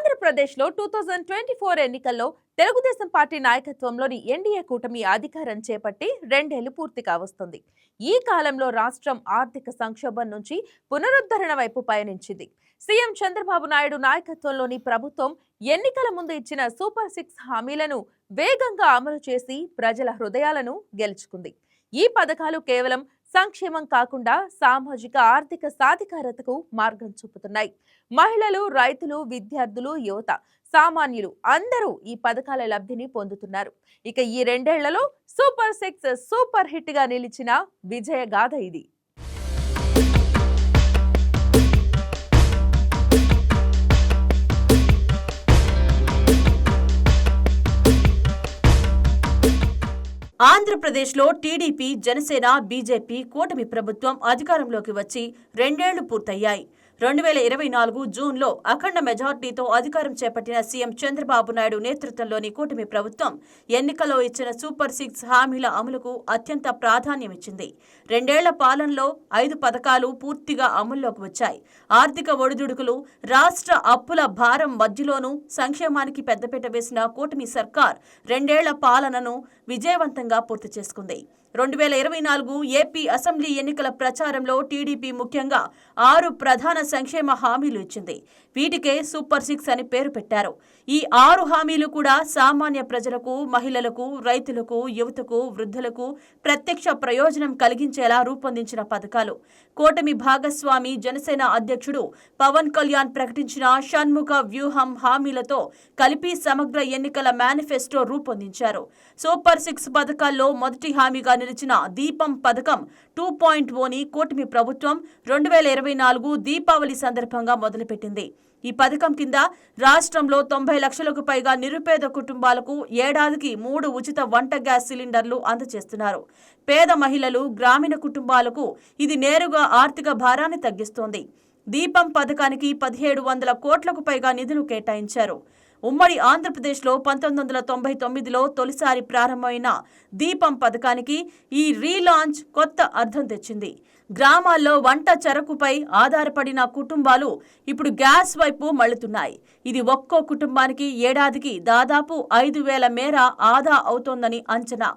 ఆంధ్రప్రదేశ్లో 2024 ఎన్నికల్లో తెలుగుదేశం పార్టీ నాయకత్వంలోని ఎన్డీఏ కూటమి అధికారం చేపట్టి 2 ఏళ్లు పూర్తి కావస్తుంది. ఈ కాలంలో రాష్ట్రం ఆర్థిక సంక్షోభం నుంచి పునరుద్ధరణ వైపు పయనించింది. సీఎం చంద్రబాబు నాయుడు నాయకత్వంలోని ప్రభుత్వం ఎన్నికల ముందు ఇచ్చిన సూపర్ 6 హామీలను వేగంగా అమలు చేసి ప్రజల హృదయాలను గెలుచుకుంది. ఈ పథకాలు కేవలం సంక్షేమం కాకుండా సామాజిక ఆర్థిక సాధికారతకు మార్గం చూపుతున్నాయి. మహిళలు, రైతులు, విద్యార్థులు, యువత, సామాన్యులు అందరూ ఈ పథకాల లబ్ధిని పొందుతున్నారు. ఇక ఈ 2 ఏళ్లలో సూపర్ 6 సూపర్ హిట్ గా నిలిచిన విజయ గాథ ఇది. ఆంధ్రప్రదేశ్లో టీడీపీ, జనసేన, బీజేపీ కూటమి ప్రభుత్వం అధికారంలోకి వచ్చి 2 ఏళ్లు పూర్తయ్యాయి. 2024 జూన్లో అఖండ మెజార్టీతో అధికారం చేపట్టిన సీఎం చంద్రబాబు నాయుడు నేతృత్వంలోని కూటమి ప్రభుత్వం ఎన్నికల్లో ఇచ్చిన సూపర్ 6 హామీల అమలుకు అత్యంత ప్రాధాన్యమిచ్చింది. 2 ఏళ్ల పాలనలో 5 పథకాలు పూర్తిగా అమల్లోకి వచ్చాయి. ఆర్థిక ఒడిదుడుకులు, రాష్ట్ర అప్పుల భారం మధ్యలోనూ సంక్షేమానికి పెద్దపీట వేసిన కూటమి సర్కార్ 2 ఏళ్ల పాలనను విజయవంతంగా పూర్తి చేసుకుంది. 2024 ఏపీ అసెంబ్లీ ఎన్నికల ప్రచారంలో టీడీపీ ముఖ్యంగా 6 ప్రధాన సంక్షేమ హామీలు ఇచ్చింది. వీటికే సూపర్ 6 అని పేరు పెట్టారు. ఈ 6 హామీలు కూడా సామాన్య ప్రజలకు, మహిళలకు, రైతులకు, యువతకు, వృద్ధులకు ప్రత్యక్ష ప్రయోజనం కలిగించేలా రూపొందించిన పథకాలు. కూటమి భాగస్వామి జనసేన అధ్యక్షుడు పవన్ కళ్యాణ్ ప్రకటించిన షణ్ముఖ వ్యూహం హామీలతో కలిపి సమగ్ర ఎన్నికల మేనిఫెస్టో రూపొందించారు. సూపర్ 6 పథకాల్లో మొదటి హామీగా నిలిచిన దీపం పథకం 2.0ని కూటమి ప్రభుత్వం 2024 దీపావళి సందర్భంగా మొదలుపెట్టింది. ఈ పథకం కింద రాష్ట్రంలో 90 లక్షలకు పైగా నిరుపేద కుటుంబాలకు ఏడాదికి 3 ఉచిత వంట గ్యాస్ సిలిండర్లు అందజేస్తున్నారు. పేద మహిళలు, గ్రామీణ కుటుంబాలకు ఇది నేరుగా ఆర్థిక భారాన్ని తగ్గిస్తోంది. దీపం పథకానికి 1700 కోట్లకు పైగా నిధులు కేటాయించారు. ఉమ్మడి ఆంధ్రప్రదేశ్లో 1999లో తొలిసారి ప్రారంభమైన దీపం పథకానికి ఈ రీలాంచ్ కొత్త అర్థం తెచ్చింది. గ్రామాల్లో వంట చెరకుపై ఆధారపడిన కుటుంబాలు ఇప్పుడు గ్యాస్ వైపు మళ్లుతున్నాయి. ఇది ఒక్కో కుటుంబానికి ఏడాదికి దాదాపు 5,000 మేర ఆదా అవుతోందని అంచనా.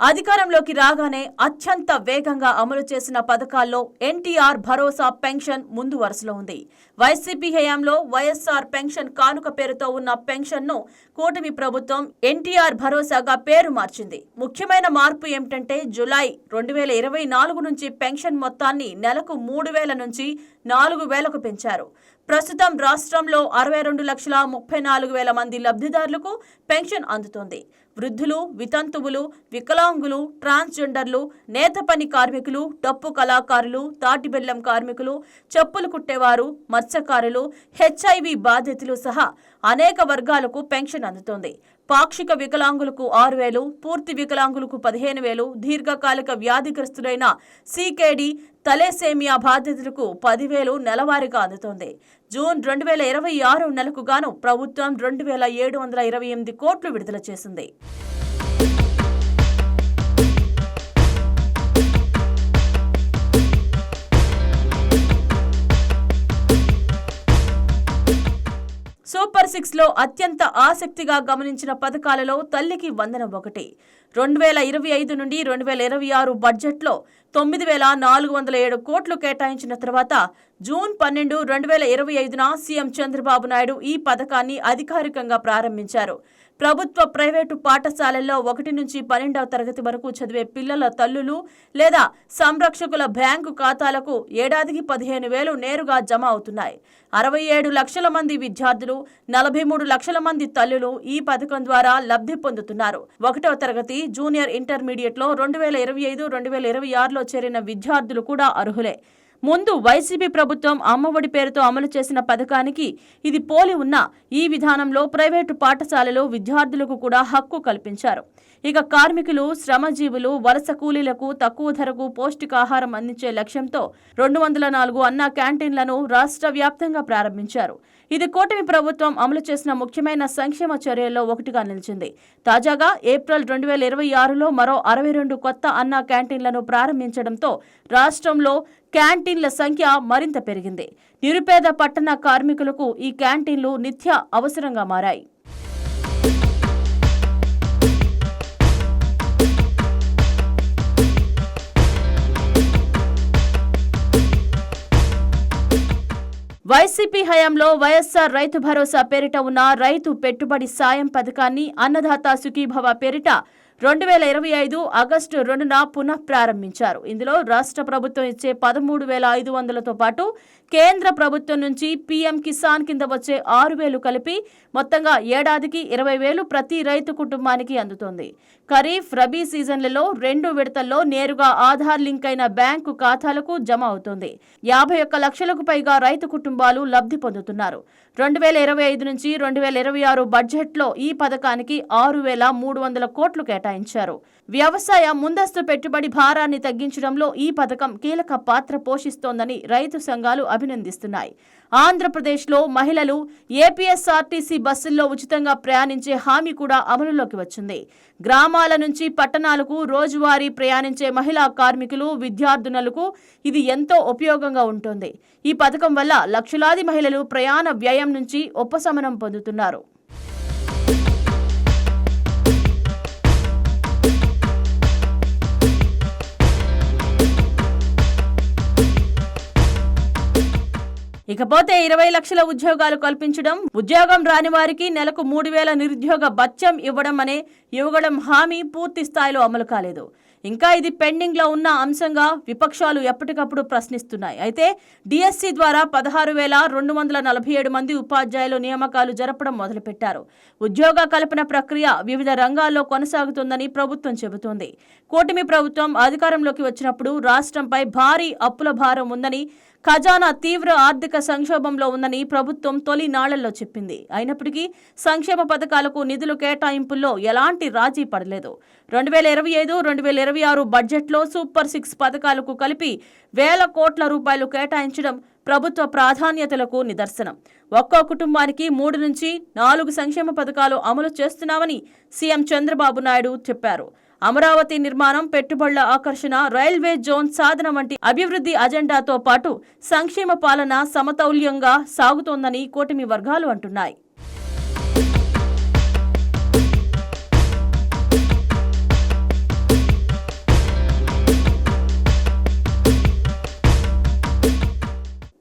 అధికారంలోకి రాగానే అత్యంత వేగంగా అమలు చేసిన పథకాల్లో ఎన్టీఆర్ భరోసా పెన్షన్ ముందు వరుసలో ఉంది. వైసీపీ హయాంలో వైఎస్ఆర్ పెన్షన్ కానుక పేరుతో ఉన్న పెన్షన్ను కూటమి ప్రభుత్వం ఎన్టీఆర్ భరోసాగా పేరు మార్చింది. ముఖ్యమైన మార్పు ఏమిటంటే జూలై 2024 నుంచి పెన్షన్ మొత్తాన్ని నెలకు 3,000 నుంచి 4,000కు పెంచారు. ప్రస్తుతం రాష్ట్రంలో 62,34,000 మంది లబ్ధిదారులకు పెన్షన్ అందుతోంది. వృద్ధులు, వితంతువులు, వికలాంగులు, ట్రాన్స్జెండర్లు, నేత పని కార్మికులు, డప్పు కళాకారులు, తాటిబెల్లం కార్మికులు, చెప్పులు కుట్టేవారు, మత్స్యకారులు, హెచ్ఐవి బాధితులు సహా అనేక వర్గాలకు పెన్షన్ అందుతోంది. పాక్షిక వికలాంగులకు 6,000, పూర్తి వికలాంగులకు 15,000, దీర్ఘకాలిక వ్యాధిగ్రస్తులైన సీకేడీ, తలేసేమియా బాధితులకు 10,000 నెలవారీగా అందుతోంది. జూన్ 2026 నెలకు గాను ప్రభుత్వం 2,728 కోట్లు విడుదల చేసింది. సూపర్ 6లో అత్యంత ఆసక్తిగా గమనించిన పథకాలలో తల్లికి వందనం ఒకటి. 2025 నుండి 2026 బడ్జెట్లో 9,407 కోట్లు కేటాయించిన తర్వాత జూన్ 12, 2025న సీఎం చంద్రబాబు నాయుడు ఈ పథకాన్ని అధికారికంగా ప్రారంభించారు. ప్రభుత్వ, ప్రైవేటు పాఠశాలల్లో 1 నుంచి 12వ తరగతి వరకు చదివే పిల్లల తల్లులు లేదా సంరక్షకుల బ్యాంకు ఖాతాలకు ఏడాదికి 15,000 నేరుగా జమ అవుతున్నాయి. 67 లక్షల మంది విద్యార్థులు, 43 లక్షల మంది తల్లులు ఈ పథకం ద్వారా లబ్ధి పొందుతున్నారు. 1వ తరగతి, జూనియర్ ఇంటర్మీడియట్లో 2025, 2026లో చేరిన విద్యార్థులు కూడా అర్హులే. ముందు వైసీపీ ప్రభుత్వం అమ్మఒడి పేరుతో అమలు చేసిన పథకానికి ఇది పోలి ఉన్న ఈ విధానంలో ప్రైవేటు పాఠశాలలు విద్యార్థులకు కూడా హక్కు కల్పించారు. ఇక కార్మికులు, శ్రమజీవులు, వలస కూలీలకు తక్కువ ధరకు పౌష్టికాహారం అందించే లక్ష్యంతో 204 అన్నా క్యాంటీన్లను రాష్ట్ర వ్యాప్తంగా ప్రారంభించారు. ఇది కూటమి ప్రభుత్వం అమలు చేసిన ముఖ్యమైన సంక్షేమ చర్యల్లో ఒకటిగా నిలిచింది. తాజాగా ఏప్రిల్ 2026లో మరో 62 కొత్త అన్నా క్యాంటీన్లను ప్రారంభించడంతో రాష్ట్రంలో క్యాంటీన్ల సంఖ్య మరింత పెరిగింది. నిరుపేద పట్టణ కార్మికులకు ఈ క్యాంటీన్లు నిత్య అవసరంగా మారాయి. వైసీపీ హయాంలో వైఎస్ఆర్ రైతు భరోసా పేరిట ఉన్న రైతు పెట్టుబడి సాయం పథకాన్ని అన్నదాత సుఖీభవ పేరిట 2025 ఆగస్టు 2న పునః ప్రారంభించారు. ఇందులో రాష్ట్ర ప్రభుత్వం ఇచ్చే 13,500తో పాటు కేంద్ర ప్రభుత్వం నుంచి పీఎం కిసాన్ కింద వచ్చే 6,000 కలిపి మొత్తంగా ఏడాదికి 20,000 ప్రతి రైతు కుటుంబానికి అందుతోంది. ఖరీఫ్, రబీ సీజన్లలో 2 విడతల్లో నేరుగా ఆధార్ లింక్ అయిన బ్యాంకు ఖాతాలకు జమ అవుతోంది. 51 లక్షలకు పైగా రైతు కుటుంబాలు లబ్ధి పొందుతున్నారు. 2025 నుంచి 2026 బడ్జెట్లో ఈ పథకానికి 6,300 కోట్లు కేటాయించారు. వ్యవసాయ ముందస్తు పెట్టుబడి భారాన్ని తగ్గించడంలో ఈ పథకం కీలక పాత్ర పోషిస్తోందని రైతు సంఘాలు అభినందిస్తున్నాయి. ఆంధ్రప్రదేశ్లో మహిళలు ఏపీఎస్ఆర్టీసీ బస్సుల్లో ఉచితంగా ప్రయాణించే హామీ కూడా అమలులోకి వచ్చింది. గ్రామాల నుంచి పట్టణాలకు రోజువారీ ప్రయాణించే మహిళా కార్మికులు, విద్యార్థినులకు ఇది ఎంతో ఉపయోగంగా ఉంటుంది. ఈ పథకం వల్ల లక్షలాది మహిళలు ప్రయాణ వ్యయం నుంచి ఉపశమనం పొందుతున్నారు. ఇకపోతే 20 లక్షల ఉద్యోగాలు కల్పించడం, ఉద్యోగం రాని వారికి నెలకు 3,000 నిరుద్యోగ భత్యం ఇవ్వడం అనే యువగళం హామీ పూర్తి స్థాయిలో అమలు కాలేదు. ఇంకా ఇది పెండింగ్ లో ఉన్న అంశంగా విపక్షాలు ఎప్పటికప్పుడు ప్రశ్నిస్తున్నాయి. అయితే డిఎస్సి ద్వారా 16,247 మంది ఉపాధ్యాయుల నియామకాలు జరపడం మొదలుపెట్టారు. ఉద్యోగ కల్పన ప్రక్రియ వివిధ రంగాల్లో కొనసాగుతోందని ప్రభుత్వం చెబుతోంది. కూటమి ప్రభుత్వం అధికారంలోకి వచ్చినప్పుడు రాష్ట్రంపై భారీ అప్పుల భారం ఉందని, ఖజానా తీవ్ర ఆర్థిక సంక్షోభంలో ఉందని ప్రభుత్వం తొలి నాళ్లలో చెప్పింది. అయినప్పటికీ సంక్షేమ పథకాలకు నిధులు కేటాయింపుల్లో ఎలాంటి రాజీ పడలేదు. 2025-2026 బడ్జెట్లో సూపర్ 6 పథకాలకు కలిపి 1,000 కోట్ల రూపాయలు కేటాయించడం ప్రభుత్వ ప్రాధాన్యతలకు నిదర్శనం. ఒక్కో కుటుంబానికి 3 నుంచి 4 సంక్షేమ పథకాలు అమలు చేస్తున్నామని సీఎం చంద్రబాబు నాయుడు చెప్పారు. అమరావతి నిర్మాణం, పెట్టుబడుల ఆకర్షణ, రైల్వే జోన్ సాధన వంటి అభివృద్ధి అజెండాతో పాటు సంక్షేమ పాలన సమతౌల్యంగా సాగుతోందని కూటమి వర్గాలు అంటున్నాయి.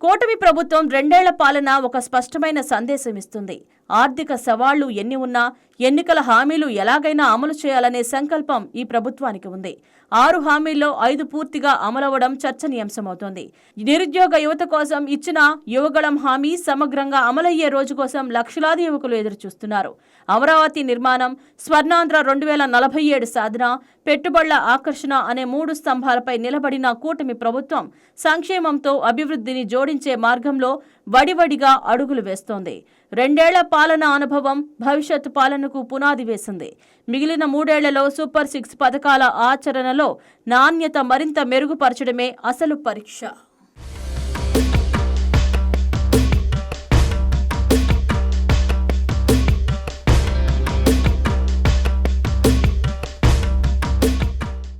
కూటమి ప్రభుత్వం 2 ఏళ్ల పాలన ఒక స్పష్టమైన సందేశం ఇస్తుంది. ఆర్థిక సవాళ్లు ఎన్ని ఉన్నా ఎన్నికల హామీలు ఎలాగైనా అమలు చేయాలనే సంకల్పం ఈ ప్రభుత్వానికి ఉంది. 6 హామీల్లో 5 పూర్తిగా అమలవడం చర్చనీయాంశమవుతోంది. నిరుద్యోగ యువత కోసం ఇచ్చిన యువగళం హామీ సమగ్రంగా అమలయ్యే రోజు కోసం లక్షలాది యువకులు ఎదురుచూస్తున్నారు. అమరావతి నిర్మాణం, స్వర్ణాంధ్ర 2047 సాధన, పెట్టుబడుల ఆకర్షణ అనే 3 స్తంభాలపై నిలబడిన కూటమి ప్రభుత్వం సంక్షేమంతో అభివృద్ధిని జోడించే మార్గంలో వడివడిగా అడుగులు వేస్తోంది. 2 ఏళ్ల పాలన అనుభవం భవిష్యత్ పాలనకు పునాది వేసింది. మిగిలిన 3 ఏళ్లలో సూపర్ 6 పథకాల ఆచరణలో నాణ్యత మరింత మెరుగుపరచడమే అసలు పరీక్ష.